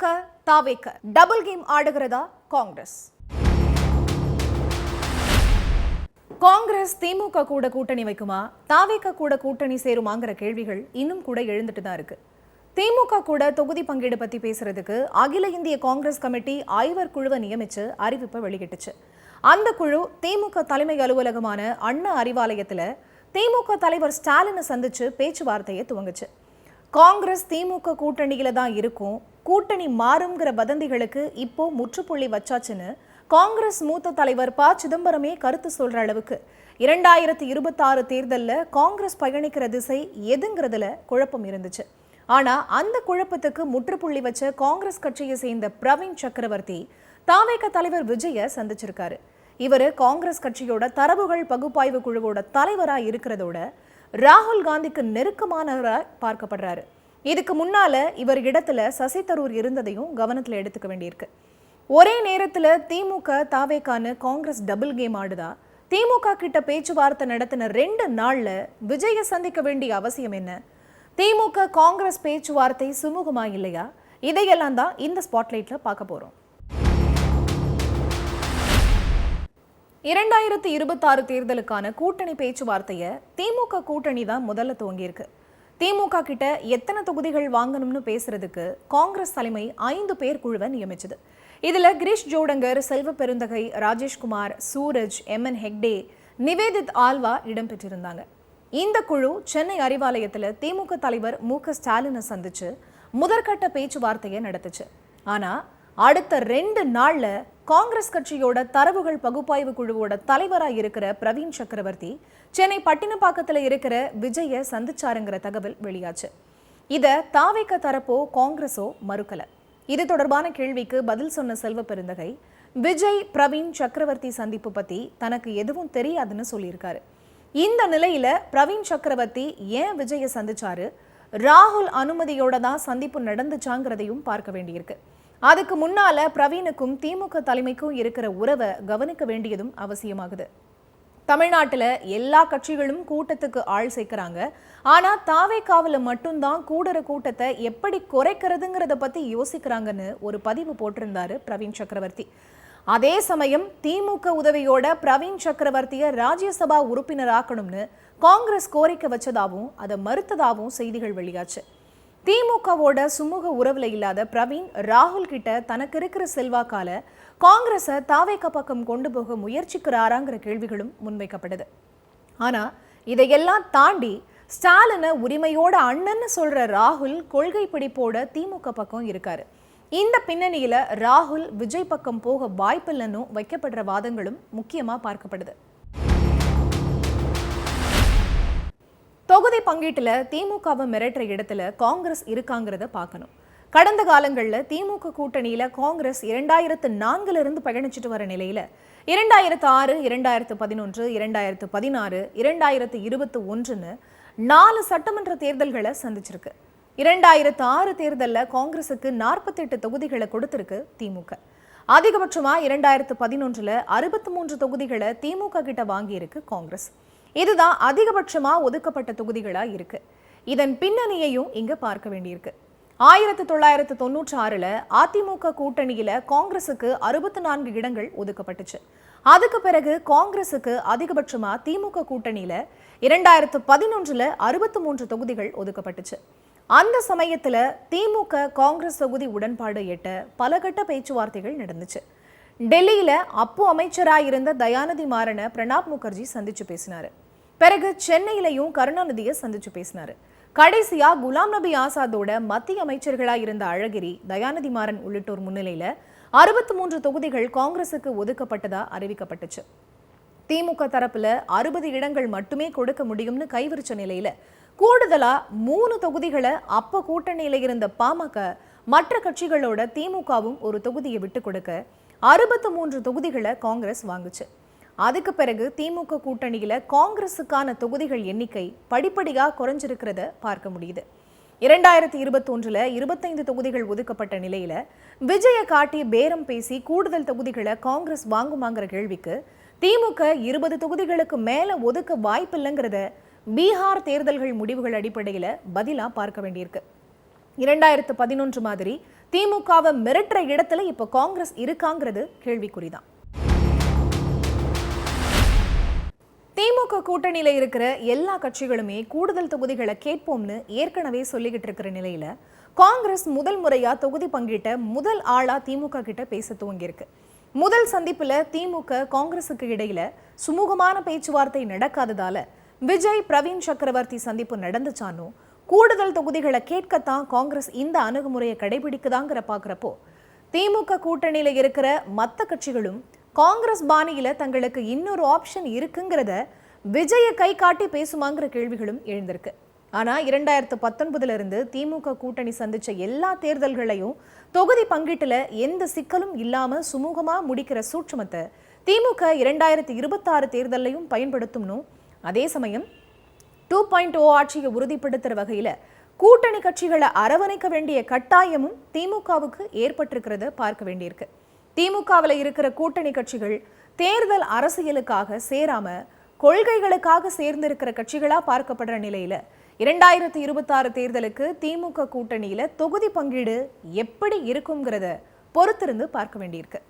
திமுக தாவேக double game ஆடுகிறதா Congress? Congress திமுக கூட கூட்டணி வைக்குமா, தாவேக கூட கூட்டணி சேருமாங்கிற கேள்விகள் இன்னும் கூட எழுந்துட்டு தான் இருக்கு. திமுக கூட தொகுதி பங்கீடு பத்தி பேசுறதுக்கு அகில இந்திய காங்கிரஸ் கமிட்டி ஆய்வர் குழுவை நியமிச்சு அறிவிப்பை வெளியிட்டுச்சு. அந்த குழு திமுக தலைமை அலுவலகமான அண்ணா அறிவாலயத்துல திமுக தலைவர் ஸ்டாலினை சந்திச்சு பேச்சுவார்த்தையை துவங்குச்சு. காங்கிரஸ் திமுக கூட்டணியில தான் இருக்கும், கூட்டணி மாறுங்கிற வதந்திகளுக்கு இப்போ முற்றுப்புள்ளி வச்சாச்சுன்னு காங்கிரஸ் மூத்த தலைவர் ப. சிதம்பரமே கருத்து சொல்ற அளவுக்கு 2026 தேர்தலில் காங்கிரஸ் பயணிக்கிற திசை எதுங்கிறதுல குழப்பம் இருந்துச்சு. ஆனா அந்த குழப்பத்துக்கு முற்றுப்புள்ளி வச்ச காங்கிரஸ் கட்சியை சேர்ந்த பிரவீன் சக்கரவர்த்தி தாவேக தலைவர் விஜய சந்திச்சிருக்காரு. இவரு காங்கிரஸ் கட்சியோட தரவுகள் பகுப்பாய்வு குழுவோட தலைவரா இருக்கிறதோட ராகுல் காந்திக்கு நெருக்கமானவராய் பார்க்கப்படுறாரு. இதுக்கு முன்னால இவர் இடத்துல சசி தரூர் இருந்ததையும் கவனத்துல எடுத்துக்க வேண்டியிருக்கு. ஒரே நேரத்துல திமுக தாவேகான்னு காங்கிரஸ் டபுள் கேம் ஆடுதா? திமுக கிட்ட பேச்சுவார்த்தை நடத்தின 2 நாள்ல விஜய சந்திக்க வேண்டிய அவசியம் என்ன? திமுக காங்கிரஸ் பேச்சுவார்த்தை சுமூகமா இல்லையா? இதையெல்லாம் தான் இந்த ஸ்பாட்லைட்ல பார்க்க போறோம். 2026 தேர்தலுக்கான கூட்டணி பேச்சுவார்த்தையை திமுக கூட்டணி தான் முதல்ல துவங்கியிருக்கு. திமுக கிட்ட எத்தனை தொகுதிகள் வாங்கணும்னு பேசுறதுக்கு காங்கிரஸ் தலைமை 5 பேர் குழுவை நியமிச்சது. இதுல கிரீஷ் ஜோடங்கர், செல்வ பெருந்தகை, ராஜேஷ்குமார், சூரஜ், எம்.என். ஹெக்டே, நிவேதித் ஆல்வா இடம்பெற்றிருந்தாங்க. இந்த குழு சென்னை அறிவாலயத்துல திமுக தலைவர் மு.க. ஸ்டாலினை சந்திச்சு முதற்கட்ட பேச்சுவார்த்தையை நடத்துச்சு. ஆனா அடுத்த 2 நாள்ல காங்கிரஸ் கட்சியோட தரவுகள் பகுப்பாய்வு குழுவோட தலைவராக இருக்கிற பிரவீன் சக்கரவர்த்தி சென்னை பட்டினப்பாக்கத்துல இருக்கிற விஜய சந்திச்சாருங்கிற தகவல் வெளியாச்சு. இத தாவேக தரப்போ காங்கிரஸோ மறுக்கல. இது தொடர்பான கேள்விக்கு பதில் சொன்ன செல்வ பெருந்தகை விஜய் பிரவீன் சக்கரவர்த்தி சந்திப்பு பத்தி தனக்கு எதுவும் தெரியாதுன்னு சொல்லியிருக்காரு. இந்த நிலையில பிரவீன் சக்கரவர்த்தி ஏன் விஜய சந்திச்சாரு, ராகுல் அனுமதியோட தான் சந்திப்பு நடந்துச்சாங்கிறதையும் பார்க்க வேண்டியிருக்கு. அதுக்கு முன்னால பிரவீனுக்கும் திமுக தலைமைக்கும் இருக்கிற உறவை கவனிக்க வேண்டியதும் அவசியமாகுது. தமிழ்நாட்டுல எல்லா கட்சிகளும் கூட்டத்துக்கு ஆள் சேர்க்கிறாங்க. ஆனா தாவேகாவுல மட்டும்தான் கூடுற கூட்டத்தை எப்படி குறைக்கிறதுங்கிறத பத்தி யோசிக்கிறாங்கன்னு ஒரு பதிவு போட்டிருந்தாரு பிரவீன் சக்கரவர்த்தி. அதே சமயம் திமுக உதவியோட பிரவீன் சக்கரவர்த்தியை ராஜ்யசபா உறுப்பினர் ஆக்கணும்னு காங்கிரஸ் கோரிக்கை வச்சதாவும் அதை மறுத்ததாவும் செய்திகள் வெளியாச்சு. திமுகவோட சுமூக உறவுல இல்லாத பிரவீன் ராகுல் கிட்ட தனக்கு இருக்கிற செல்வாக்கால காங்கிரஸை தாவேக பக்கம் கொண்டு போக முயற்சிக்கிறாராங்கிற கேள்விகளும் முன்வைக்கப்படுது. ஆனா இதையெல்லாம் தாண்டி ஸ்டாலினை உரிமையோட அண்ணன்னு சொல்ற ராகுல் கொள்கை பிடிப்போட திமுக பக்கம் இருக்காரு. இந்த பின்னணியில ராகுல் விஜய் பக்கம் போக வாய்ப்பில்லைன்னு வைக்கப்படுற வாதங்களும் முக்கியமா பார்க்கப்படுது. தொகுதி பங்கீட்டுல திமுகவை மிரட்டுற இடத்துல காங்கிரஸ் இருக்காங்கிறத பார்க்கணும். கடந்த காலங்களில் திமுக கூட்டணியில காங்கிரஸ் 2004 இருந்து பயணிச்சுட்டு வர நிலையில 2006, 2011, 2016, 2021ன்னு 4 சட்டமன்ற தேர்தல்களை சந்திச்சிருக்கு. 2006 தேர்தலில் காங்கிரஸுக்கு 48 தொகுதிகளை கொடுத்திருக்கு திமுக. அதிகபட்சமா 2011ல் 63 தொகுதிகளை திமுக கிட்ட வாங்கியிருக்கு காங்கிரஸ். இதுதான் அதிகபட்சமா ஒதுக்கப்பட்ட தொகுதிகளா இருக்கு. இதன் பின்னணியையும் இங்க பார்க்க வேண்டியிருக்கு. 1996ல் அதிமுக கூட்டணியில காங்கிரசுக்கு 64 இடங்கள் ஒதுக்கப்பட்டுச்சு. அதுக்கு பிறகு காங்கிரசுக்கு அதிகபட்சமா திமுக கூட்டணியில 2011ல் 63 தொகுதிகள் ஒதுக்கப்பட்டுச்சு. அந்த சமயத்துல திமுக காங்கிரஸ் தொகுதி உடன்பாடு எட்ட பல கட்ட பேச்சுவார்த்தைகள் நடந்துச்சு. டெல்லியில அப்போ அமைச்சராயிருந்த தயாநிதி மாறனை பிரணாப் முகர்ஜி சந்திச்சு பேசினாரு. பிறகு சென்னையிலையும் கருணாநிதியை சந்திச்சு பேசினாரு. கடைசியா குலாம் நபி ஆசாதோட மத்திய அமைச்சர்களா இருந்த அழகிரி, தயாநிதி மாறன் உள்ளிட்டோர் முன்னிலையில 63 தொகுதிகள் காங்கிரசுக்கு ஒதுக்கப்பட்டதா அறிவிக்கப்பட்டுச்சு. திமுக தரப்புல 60 இடங்கள் மட்டுமே கொடுக்க முடியும்னு கைவிரிச்ச நிலையில கூடுதலா 3 தொகுதிகளை அப்ப கூட்டணியில இருந்த பாமக மற்ற கட்சிகளோட திமுகவும் ஒரு தொகுதியை விட்டு கொடுக்க 63 தொகுதிகளை காங்கிரஸ் வாங்குச்சு. அதுக்கு பிறகு திமுக கூட்டணியில காங்கிரசுக்கான தொகுதிகள் எண்ணிக்கை படிப்படியா குறைஞ்சிருக்கிறத பார்க்க முடியுது. 2021ல் 25 தொகுதிகள் ஒதுக்கப்பட்ட நிலையில விஜய காட்டி பேரம் பேசி கூடுதல் தொகுதிகளை காங்கிரஸ் வாங்குமாங்கிற கேள்விக்கு திமுக 20 தொகுதிகளுக்கு மேல ஒதுக்க வாய்ப்பில்லைங்கிறத பீகார் தேர்தல்கள் முடிவுகள் அடிப்படையில பதிலா பார்க்க வேண்டியிருக்கு. 2011 மாதிரி திமுகவை மிரட்டுற இடத்துல இப்ப காங்கிரஸ் இருக்காங்கிறது கேள்விக்குறிதான். திமுக கூட்டணியில இருக்கிற எல்லா கட்சிகளுமே கூடுதல் தொகுதிகளை கேட்போம்னு ஏற்கனவே சொல்லிக்கிட்டு இருக்கிற நிலையில காங்கிரஸ் முதல் முறையா தொகுதி பங்கிட்ட முதல் ஆளா திமுக கிட்ட பேச துவங்கியிருக்கு. முதல் சந்திப்புல திமுக காங்கிரசுக்கு இடையில சுமூகமான பேச்சுவார்த்தை நடக்காததால விஜய் பிரவீன் சக்கரவர்த்தி சந்திப்பு நடந்துச்சானோ கூடுதல் தொகுதிகளை கேட்கத்தான் காங்கிரஸ் இந்த அணுகுமுறையை கடைபிடிக்குதாங்கிற பாக்குறப்போ திமுக கூட்டணியில இருக்கிற மற்ற கட்சிகளும் காங்கிரஸ் பாணியில தங்களுக்கு இன்னொரு ஆப்ஷன் இருக்குங்கிறத விஜய கை காட்டி பேசுமாங்கிற கேள்விகளும் எழுந்திருக்கு. ஆனா 2019 இருந்து திமுக கூட்டணி சந்திச்ச எல்லா தேர்தல்களையும் தொகுதி பங்கீட்டுல எந்த சிக்கலும் இல்லாம சுமூகமா முடிக்கிற சூட்சுமத்தை திமுக 2026 தேர்தலையும் பயன்படுத்தும்னும், அதே சமயம் 2.0 ஆட்சியை உறுதிப்படுத்துற வகையில கூட்டணி கட்சிகளை அரவணைக்க வேண்டிய கட்டாயமும் திமுகவுக்கு ஏற்பட்டிருக்கிறத பார்க்க வேண்டியிருக்கு. திமுகவில் இருக்கிற கூட்டணி கட்சிகள் தேர்தல் அரசியலுக்காக சேராம கொள்கைகளுக்காக சேர்ந்திருக்கிற கட்சிகளா பார்க்கப்படுற நிலையில 2026 தேர்தலுக்கு திமுக கூட்டணியில தொகுதி பங்கீடு எப்படி இருக்குங்கிறத பொறுத்திருந்து பார்க்க வேண்டியிருக்கு.